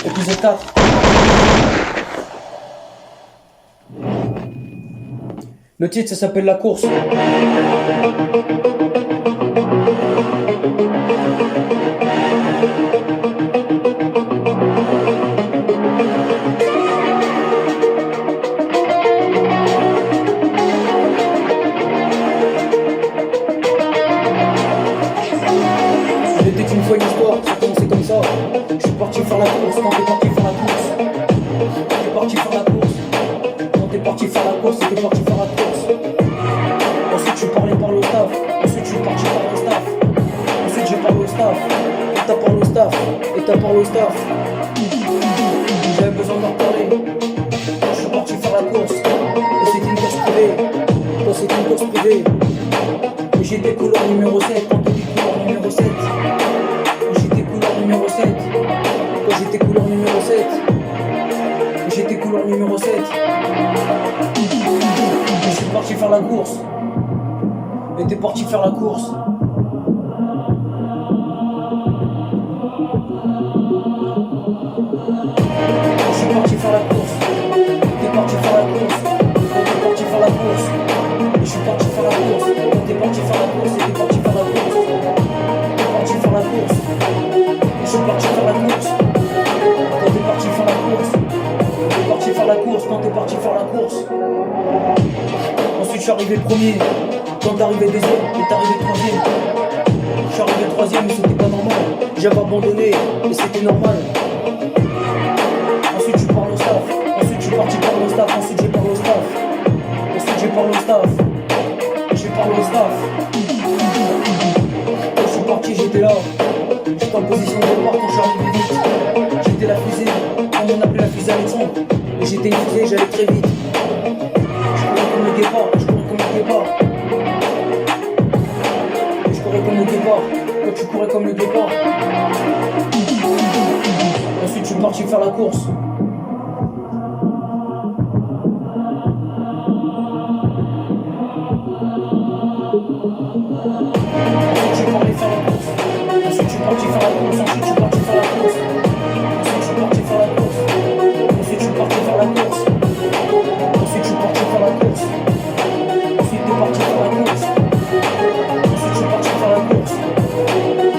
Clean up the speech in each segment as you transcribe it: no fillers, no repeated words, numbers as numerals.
Épisode 4. Le titre, ça s'appelle La course. Il était une fois une histoire, ça commençait comme ça. Je suis parti faire la course, quand t'es parti faire la course. T'es parti faire la course. Quand t'es parti faire la course, t'es parti faire la course. Ensuite je parlais par le staff. Ensuite je suis parti par le staff. Ensuite j'ai parlé au staff. Et t'as parlé au staff. Et t'as parlé au staff. J'avais besoin d'en reparler. Quand je suis parti faire la course. Et c'était une course privée. Quand c'était une course privée. Et j'étais couleur numéro 7. Quand t'es couleur numéro 7. J'étais couleur numéro 7. Quand j'étais couleur numéro 7. J'étais couleur numéro 7. Et je suis parti faire la course. Et t'es parti faire la course. Je suis parti faire la course. T'es parti faire la course. T'es parti faire la course. Et je suis parti faire la course. T'es parti faire la course. Et t'es parti faire la course. T'es parti faire la course. Et je suis parti faire la course. Quand t'es parti faire la course. T'es parti faire la course. Quand t'es parti faire la course. Ensuite je suis arrivé premier. Quand t'es arrivé deuxième. Et t'es arrivé troisième. Je suis arrivé troisième mais c'était pas normal. J'avais abandonné et c'était normal. Ensuite je parle au staff. Ensuite je suis parti parler au staff. Ensuite j'ai parlé au staff. Ensuite j'ai parlé au staff. J'ai parlé au staff. Quand je suis parti j'étais là. J'étais en position de départ quand je suis arrivé vite. J'étais la fusée. Comme on appelait la fusée Alexandre. Et j'étais une fusée, j'allais très vite. Je courais comme le guépard. Je courais comme le guépard. Et je courais comme le guépard. Quand tu courais comme le guépard. Ensuite je suis parti faire la course. Ensuite je suis parti faire la course. Ensuite je suis parti faire la course. Ensuite je suis parti faire la course. Ensuite je suis parti faire la course. Ensuite je suis parti faire la course. Ensuite je suis parti faire la course. Ensuite t'es parti faire la course. Ensuite je suis parti faire la course.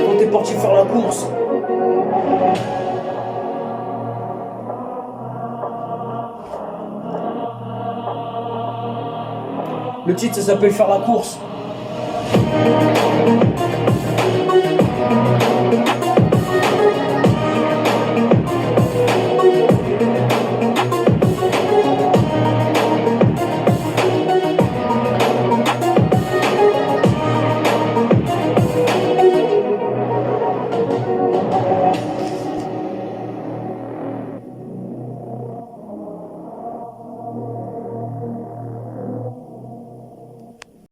Quand t'es parti faire la course. Le titre ça s'appelle Faire la course.